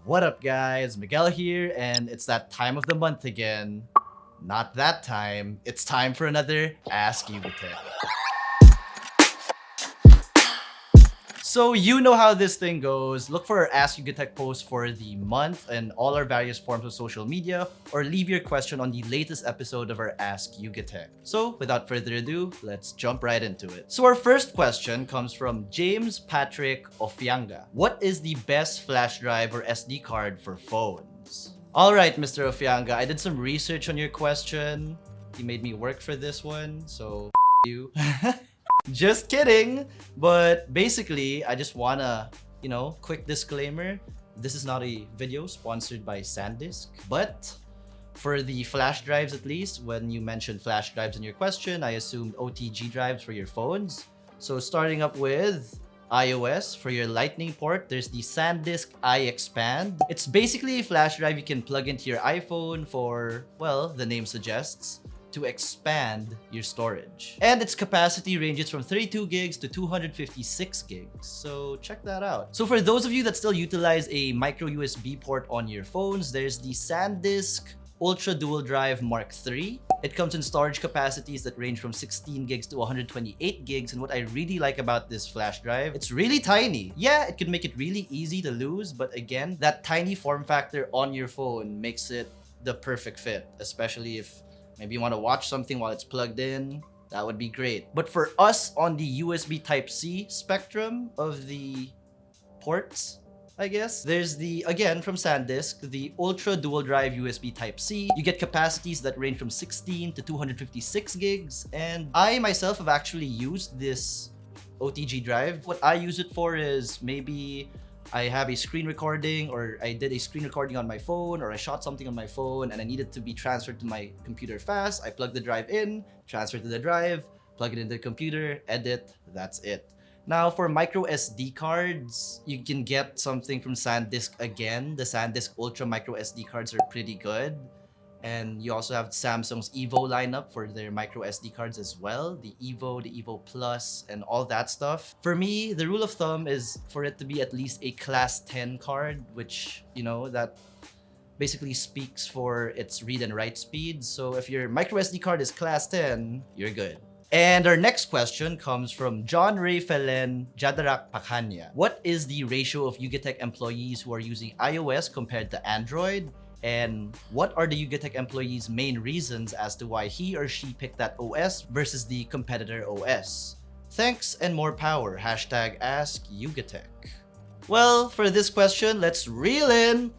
What up, guys? Miguel here, and it's that time of the month again. Not that time. It's time for another Ask YugaTech. So you know how this thing goes. Look for our Ask YugaTech post for the month and all our various forms of social media, or leave your question on the latest episode of our Ask YugaTech. So without further ado, let's jump right into it. So our first question comes from James Patrick Ofianga. What is the best flash drive or SD card for phones? Alright, Mr. Ofianga, I did some research on your question. You made me work for this one, so you. Just kidding! But basically, I just wanna, quick disclaimer. This is not a video sponsored by SanDisk, but for the flash drives at least, when you mentioned flash drives in your question, I assumed OTG drives for your phones. So starting up with iOS, for your lightning port, there's the SanDisk iExpand. It's basically a flash drive you can plug into your iPhone for, well, the name suggests, to expand your storage. And its capacity ranges from 32 gigs to 256 gigs. So check that out. So for those of you that still utilize a micro USB port on your phones, there's the SanDisk Ultra Dual Drive Mark III. It comes in storage capacities that range from 16 gigs to 128 gigs. And what I really like about this flash drive, it's really tiny. Yeah, it could make it really easy to lose, but again, that tiny form factor on your phone makes it the perfect fit, especially if maybe you want to watch something while it's plugged in. That would be great. But for us on the USB Type-C spectrum of the ports, I guess, there's the, again, from SanDisk, the Ultra Dual Drive USB Type-C. You get capacities that range from 16 to 256 gigs. And I myself have actually used this OTG drive. What I use it for is maybe I have a screen recording, or I did a screen recording on my phone, or I shot something on my phone and I needed to be transferred to my computer fast. I plug the drive in, transfer to the drive, plug it into the computer, edit, that's it. Now for micro SD cards, you can get something from SanDisk again. The SanDisk Ultra micro SD cards are pretty good. And you also have Samsung's Evo lineup for their micro SD cards as well. The Evo Plus, and all that stuff. For me, the rule of thumb is for it to be at least a class 10 card, which, that basically speaks for its read and write speed. So if your micro SD card is class 10, you're good. And our next question comes from John Ray Felen Jadarak Pakanya. What is the ratio of YugaTech employees who are using iOS compared to Android? And what are the YugaTech employees' main reasons as to why he or she picked that OS versus the competitor OS? Thanks and more power. Hashtag Ask YugaTech. Well, for this question, let's reel in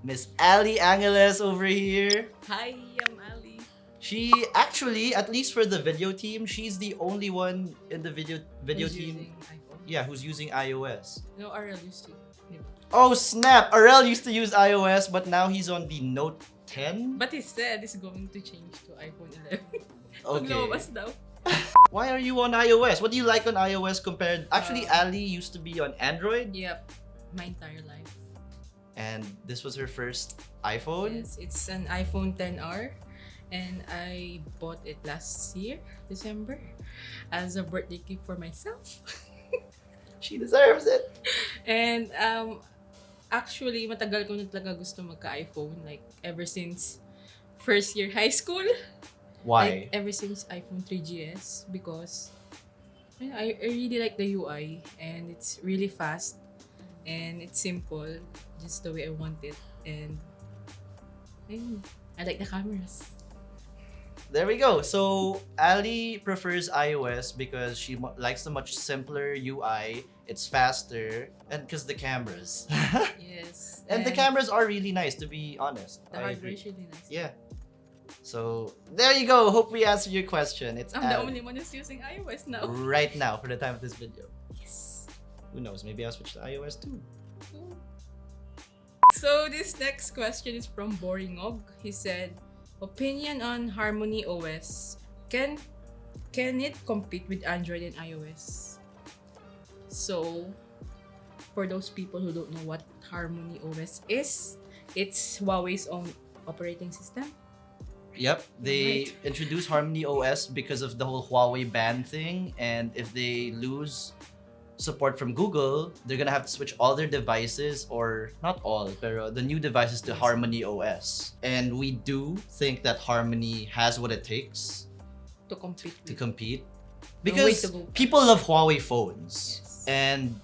Miss Ali Angeles over here. Hi, I'm Ali. She actually, at least for the video team, she's the only one in the video Who's team. using iPhone? Yeah, who's using iOS. No, RL used to. Yeah. Oh snap! Arel used to use iOS, but now he's on the Note 10? But he said he's going to change to iPhone 11. Okay. Lumabas daw. Why are you on iOS? What do you like on iOS compared... Actually, Ali used to be on Android. Yep, my entire life. And this was her first iPhone? Yes, it's an iPhone 10R. And I bought it last year, December, as a birthday gift for myself. She deserves it. And actually, matagal ko na talaga gusto magka-iPhone. Like, ever since first year high school. Why? Like, ever since iPhone 3GS. Because I really like the UI. And it's really fast. And it's simple. Just the way I want it. And I like the cameras. There we go. So, Ali prefers iOS because she likes the much simpler UI. It's faster. And because the cameras. Yes. And the cameras are really nice, to be honest. The I hardware agree. is really nice. Yeah. So, there you go. Hope we answered your question. It's I'm the Ali. only one who's using iOS now. Right now, for the time of this video. Yes. Who knows? Maybe I'll switch to iOS too. So this next question is from Boringog. He said, opinion on Harmony OS. Can it compete with Android and iOS? So, for those people who don't know what Harmony OS is, it's Huawei's own operating system. Yep, they Right. introduced Harmony OS because of the whole Huawei ban thing, and if they lose support from Google, they're gonna have to switch all their devices, or not all, pero the new devices to Harmony OS. And we do think that Harmony has what it takes To compete. to compete. Long way Because to go. people love Huawei phones. Yes. And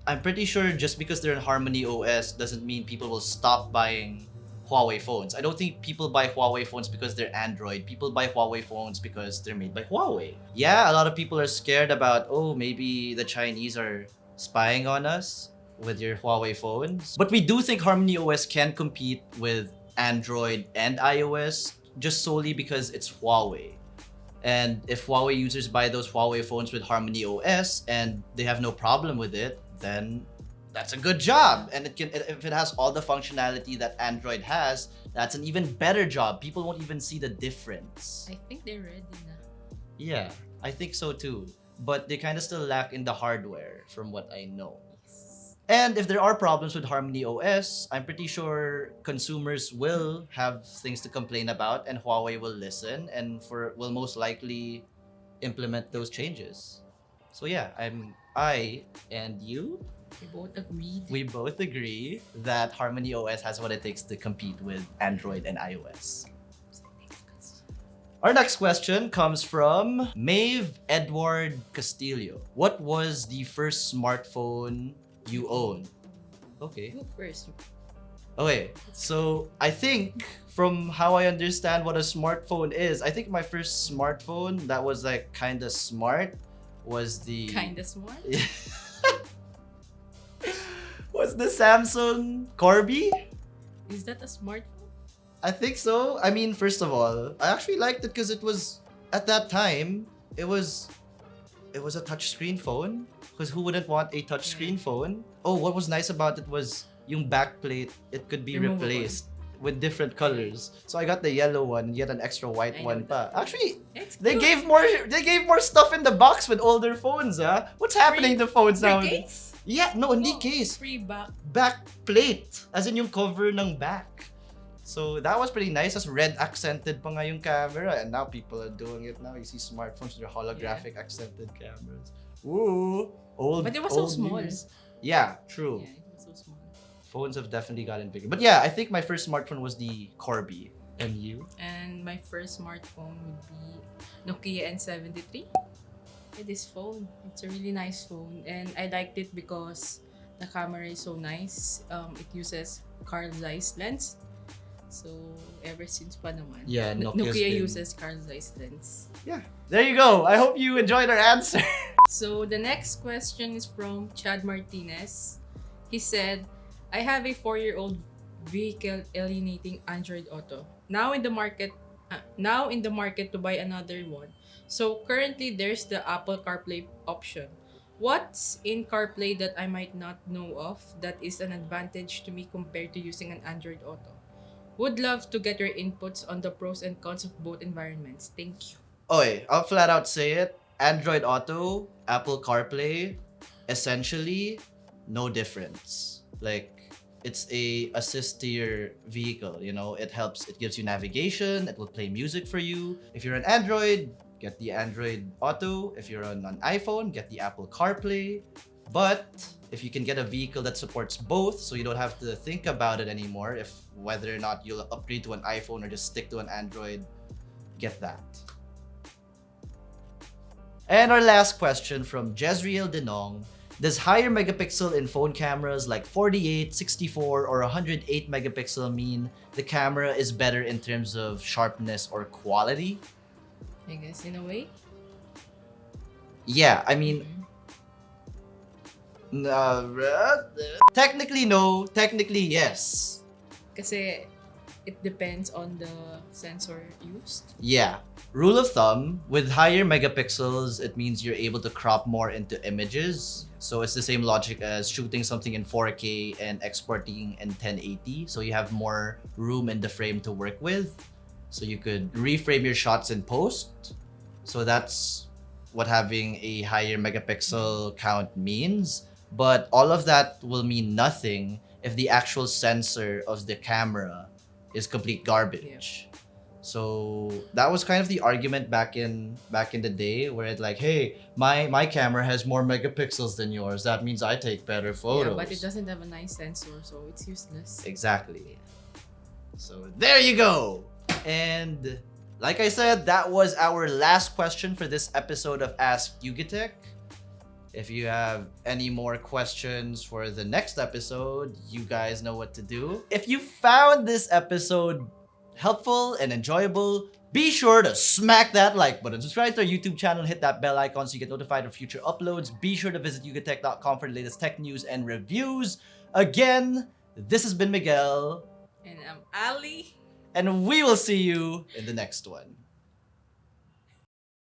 I'm pretty sure just because they're in Harmony OS doesn't mean people will stop buying Huawei phones. I don't think people buy Huawei phones because they're Android. People buy Huawei phones because they're made by Huawei. Yeah, a lot of people are scared about, oh, maybe the Chinese are spying on us with your Huawei phones. But we do think Harmony OS can compete with Android and iOS just solely because it's Huawei. And if Huawei users buy those Huawei phones with Harmony OS and they have no problem with it, then that's a good job. And it can, if it has all the functionality that Android has, that's an even better job. People won't even see the difference. I think they're ready na. Yeah, I think so too. But they kind of still lack in the hardware from what I know. Yes. And if there are problems with Harmony OS, I'm pretty sure consumers will have things to complain about, and Huawei will listen and will most likely implement those changes. So yeah, I and you, We both agreed. we both agree that Harmony OS has what it takes to compete with Android and iOS. Our next question comes from Maeve Edward Castillo. What was the first smartphone you owned? Okay. You first. Okay. So I think from how I understand what a smartphone is, I think my first smartphone that was like kind of smart was the Kinda smart. was the Samsung Corby. Is that a smartphone? I think so. I mean, first of all, I actually liked it because it was at that time it was a touchscreen phone. Because who wouldn't want a touchscreen phone? Oh, what was nice about it was yung backplate. It could be Removable. replaced with different colors. So I got the yellow one and yet an extra white I know one pa. that. Actually, It's they good. gave more stuff in the box with older phones, huh? What's happening to phones Free now? case? Yeah, no, hindi Oh, case. Free back. Back plate. As in yung cover ng back. So that was pretty nice. As red accented pa nga yung camera. And now people are doing it now. You see smartphones with their holographic accented cameras. Ooh. Old, But it was so old small. news. Yeah, true. Yeah, it was so small. Phones have definitely gotten bigger. But yeah, I think my first smartphone was the Corby. And you? And my first smartphone would be Nokia N73. This phone, it's a really nice phone, and I liked it because the camera is so nice. It uses Carl Zeiss lens. So ever since pa naman, Yeah, Nokia's Nokia been- uses Carl Zeiss lens. Yeah. There you go. I hope you enjoyed our answer. So the next question is from Chad Martinez. He said, I have a 4-year-old vehicle alienating Android Auto. Now in the market to buy another one. So currently there's the Apple CarPlay option. What's in CarPlay that I might not know of that is an advantage to me compared to using an Android Auto? Would love to get your inputs on the pros and cons of both environments. Thank you. Okay, I'll flat out say it. Android Auto, Apple CarPlay, essentially no difference. Like, it's a assist to your vehicle, you know? It helps, it gives you navigation, it will play music for you. If you're an Android, get the Android Auto. If you're on an iPhone, get the Apple CarPlay. But if you can get a vehicle that supports both, so you don't have to think about it anymore, if whether or not you'll upgrade to an iPhone or just stick to an Android, get that. And our last question from Jezreel Denong. Does higher megapixel in phone cameras like 48, 64, or 108 megapixel mean the camera is better in terms of sharpness or quality? I guess in a way. Yeah, I mean, technically no, technically yes. Kasi it depends on the sensor used. Yeah. Rule of thumb, with higher megapixels, it means you're able to crop more into images. So it's the same logic as shooting something in 4K and exporting in 1080. So you have more room in the frame to work with. So you could reframe your shots in post. So that's what having a higher megapixel count means. But all of that will mean nothing if the actual sensor of the camera is complete garbage. So that was kind of the argument back in the day, where it's like, hey, my camera has more megapixels than yours. That means I take better photos. Yeah, but it doesn't have a nice sensor, so it's useless. Exactly. So there you go. And like I said, that was our last question for this episode of Ask YugaTech. If you have any more questions for the next episode, you guys know what to do. If you found this episode helpful and enjoyable, be sure to smack that like button. Subscribe to our YouTube channel and hit that bell icon so you get notified of future uploads. Be sure to visit yugatech.com for the latest tech news and reviews. Again, this has been Miguel. And I'm Ali. And we will see you in the next one.